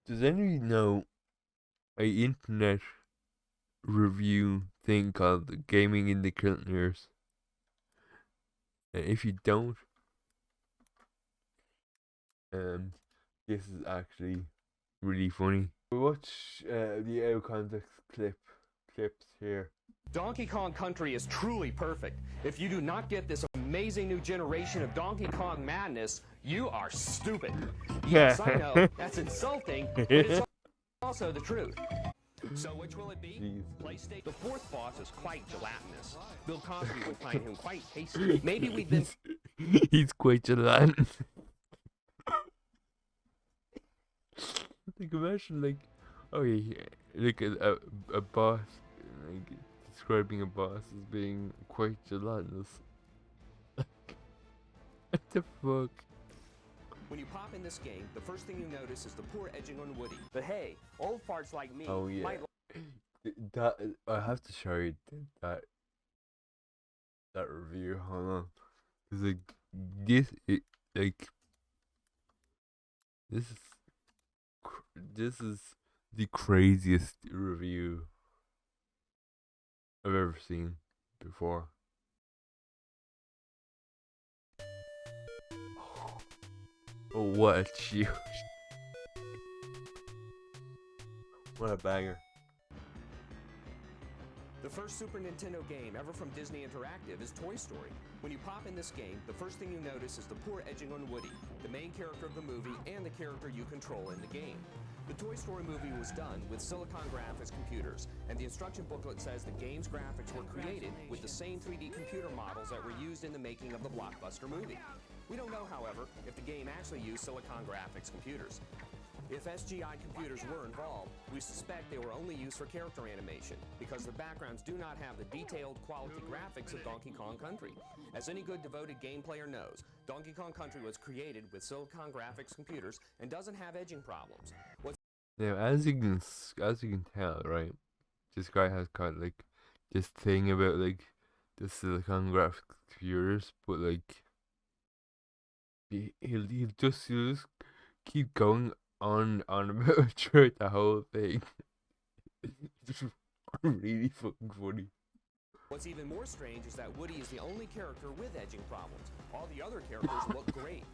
Does anybody know a internet review thing called Gaming in the Current Years? And if you don't, um, this is actually really funny. Watch the out of context clips here. Donkey Kong Country is truly perfect. If you do not get this amazing new generation of Donkey Kong madness, you are stupid. Yes, I know, that's insulting, but it's also the truth. So which will it be? Jeez. PlayStation. The fourth boss is quite gelatinous. Bill Cosby would find him quite tasty. Maybe we've been... He's quite gelatinous. Like imagine like, oh yeah, like a boss, like describing a boss as being quite gelatinous. What the fuck? When you pop in this game, the first thing you notice is the poor edging on Woody. But hey, old farts like me Oh yeah, might... that I have to show you that review. Hold on, cause like like this is this is the craziest review I've ever seen before. Oh, what a cheat. What a banger. The first Super Nintendo game ever from Disney Interactive is Toy Story. When you pop in this game, the first thing you notice is the poor edging on Woody, the main character of the movie and the character you control in the game. The Toy Story movie was done with Silicon Graphics computers, and the instruction booklet says the game's graphics were created with the same 3D computer models that were used in the making of the blockbuster movie. We don't know, however, if the game actually used Silicon Graphics computers. If SGI computers were involved, we suspect they were only used for character animation, because the backgrounds do not have the detailed quality graphics of Donkey Kong Country. As any good devoted game player knows, Donkey Kong Country was created with Silicon Graphics computers and doesn't have edging problems. Now, as you can tell, right, this guy has got like this thing about like the Silicon Graphics computers, but like he'll just keep going on about it throughout the whole thing. It's just really fucking funny. What's even more strange is that Woody is the only character with edging problems. All the other characters look great.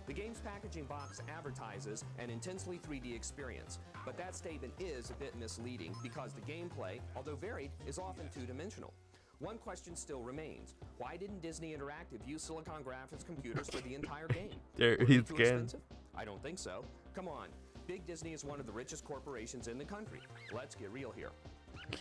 The game's packaging box advertises an intensely 3D experience, but that statement is a bit misleading because the gameplay, although varied, is often two-dimensional. One question still remains. Why didn't Disney Interactive use Silicon Graphics computers for the entire game? There Were they he's too again. expensive? I don't think so. Come on. Big Disney is one of the richest corporations in the country. Let's get real here.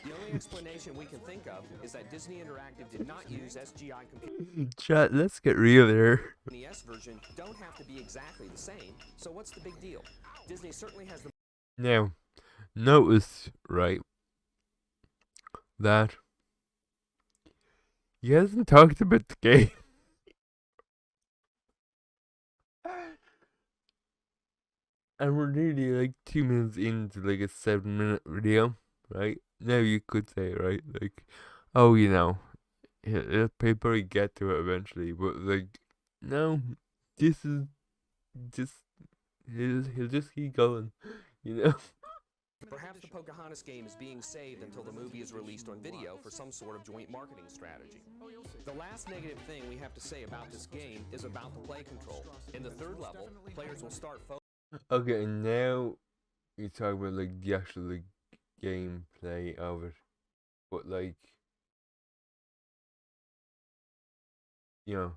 The only explanation we can think of is that Disney Interactive did not use SGI computers. Chat, let's get real here. The NES version don't have to be exactly the same, so what's the big deal? Disney certainly has the... Now, notice, right, that he hasn't talked about the game. And we're nearly like 2 minutes into like a 7 minute video, right? Now you could say, right, like, oh, he'll probably get to it eventually, but like, no, this is just he'll just keep going, you know. Perhaps the Pocahontas game is being saved until the movie is released on video for some sort of joint marketing strategy. The last negative thing we have to say about this game is about the play control. In the third level, players will start Okay, now you talk about like the actual like gameplay of it, but like, you know,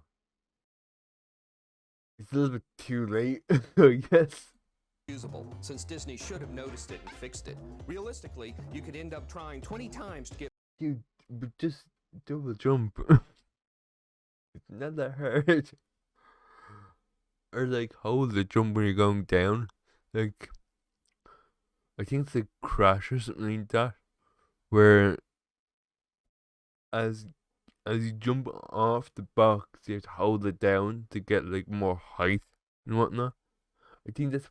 it's a little bit too late, I guess. usable, since Disney should have noticed it and fixed it. Realistically, you could end up trying 20 times to get... Dude, but just double jump. It's not that hard. Or like hold the jump when you're going down. Like, I think it's like Crash or something like that, where as you jump off the box, you have to hold it down to get like more height and whatnot. I think that's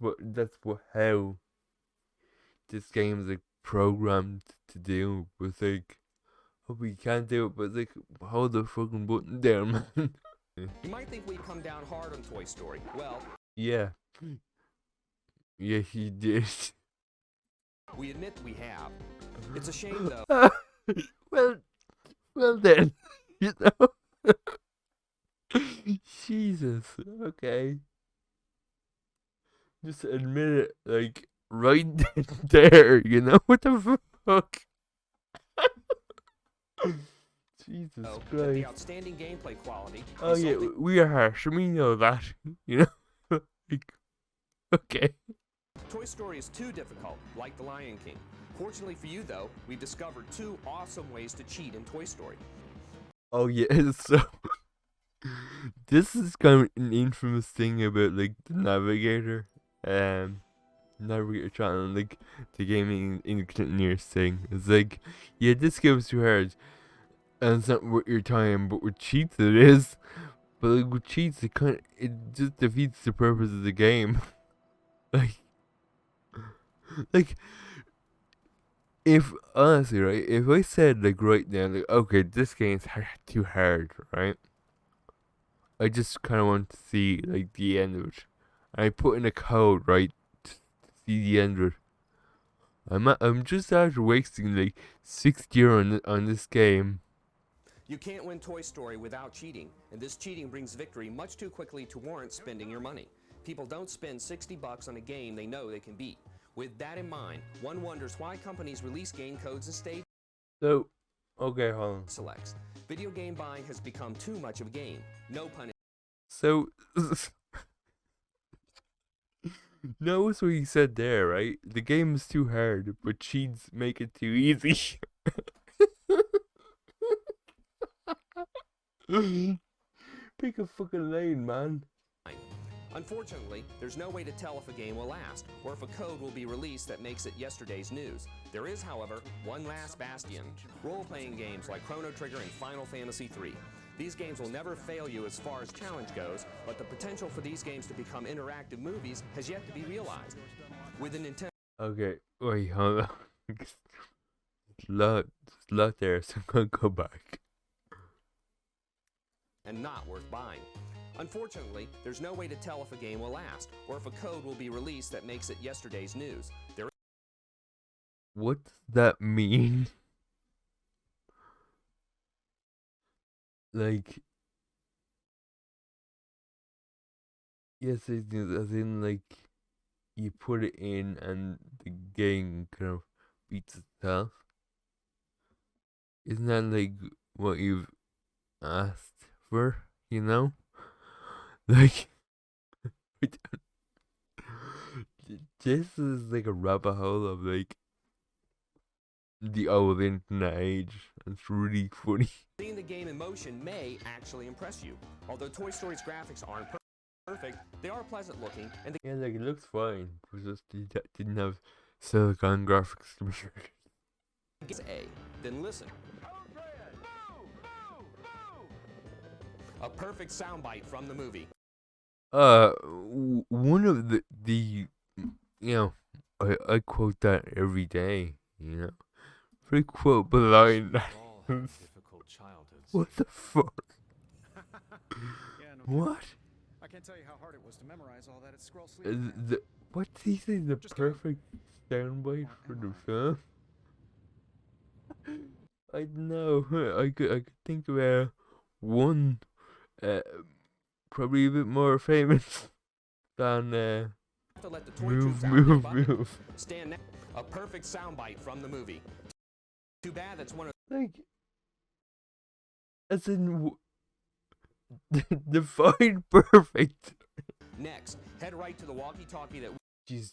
what how this game is like programmed to do. But like, oh, we can't do it. But like, hold the fucking button down, man. You might think we'd come down hard on Toy Story. Well, Yeah, yeah, he did. We admit we have. It's a shame, though. well, well then, you know. Jesus. Okay. Just admit it, like right there. You know what the fuck? Jesus That the Christ. outstanding gameplay quality. Oh yeah, we are harsh. We know that. You know. Like, okay. Toy Story is too difficult, like The Lion King. Fortunately for you, though, we've discovered 2 awesome ways to cheat in Toy Story. Oh yeah. So this is kind of an infamous thing about like the navigator. Navigator channel, like the gaming engineers thing. It's like, yeah, this game's too hard, and it's not worth your time. But with cheats, it is. But like with cheats, it just defeats the purpose of the game. like, like if honestly, right, if I said like right now, like, okay, this game's too hard, right? I just kind of want to see like the end of it. I put in a code, right, to see the end of it. I'm just after wasting like €60 on this game. You can't win Toy Story without cheating, and this cheating brings victory much too quickly to warrant spending your money. People don't spend $60 on a game they know they can beat. With that in mind, one wonders why companies release game codes and stage So, okay, hold on. selects. Video game buying has become too much of a game. No pun. So, notice what you said there, right? The game is too hard, but cheats make it too easy. Pick a fucking lane, man. Unfortunately, there's no way to tell if a game will last, or if a code will be released that makes it yesterday's news. There is, however, one last bastion: role-playing games like Chrono Trigger and Final Fantasy III. These games will never fail you as far as challenge goes, but the potential for these games to become interactive movies has yet to be realized. With a Nintendo Okay, wait, hold on. There's a lot there, so I'm gonna go back. and not worth buying. Unfortunately, there's no way to tell if a game will last, or if a code will be released that makes it yesterday's news. What does that mean? Like, yes, as in like, you put it in and the game kind of beats itself. Isn't that like what you've asked for, you know? Like, this is like a rabbit hole of like the old internet age. It's really funny. Seeing the game in motion may actually impress you. Although Toy Story's graphics aren't perfect, they are pleasant looking, and Yeah, like it looks fine. It just didn't have silicon graphics to be sure. A. Then listen. A perfect soundbite from the movie. One of the you know, I quote that every day, you know. Very quote the line. Difficult childhoods. What the fuck? Yeah, no What? kidding. I can't tell you how hard it was to memorize all that at Scroll Sleep. What did he say? The Just kidding. perfect soundbite for the film? I don't know. I could think about one, probably a bit more famous than To let the toy move, troops out of their move, bucket. move. Stand next. A perfect soundbite from the movie. Too bad that's one of Like, as in, define perfect. next. Head right to the walkie-talkie that Jeez,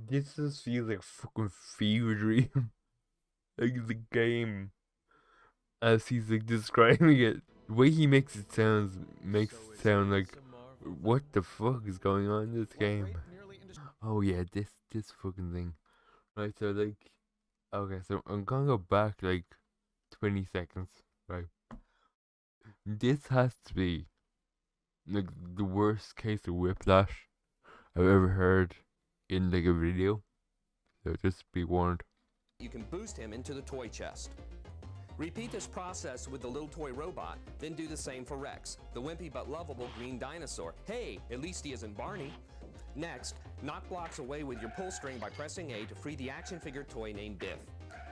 this just feels like a fucking fever dream. Like the game, as he's like describing it, the way he makes it sound like, what the fuck is going on in this game? Oh yeah, this fucking thing. Right, so like, okay, so I'm gonna go back like 20 seconds, right? This has to be like the worst case of whiplash I've ever heard in like a video. So just be warned. you can boost him into the toy chest. Repeat this process with the little toy robot, then do the same for Rex, the wimpy but lovable green dinosaur. Hey, at least he isn't Barney. Next, Knock blocks away with your pull string by pressing A to free the action figure toy named Biff.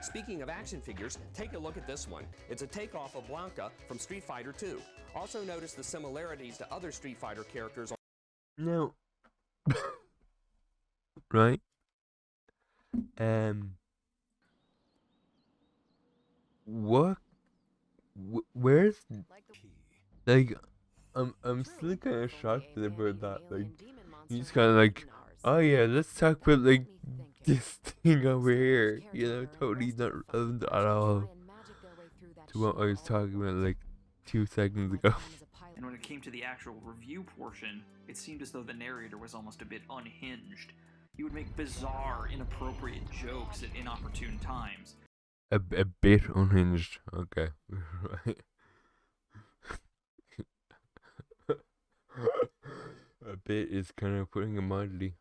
Speaking of action figures, take a look at this one. It's a takeoff of Blanca from Street Fighter II. Also notice the similarities to other Street Fighter characters. Now, right? What? Where's like? I'm still kind of shocked about that. Like, he's kind of like, oh yeah, let's talk about like this thing over here. You know, totally not relevant at all to what I was talking about like 2 seconds ago. And when it came to the actual review portion, it seemed as though the narrator was almost a bit unhinged. He would make bizarre, inappropriate jokes at inopportune times. A bit unhinged. Okay, right. A bit is kind of putting it mildly.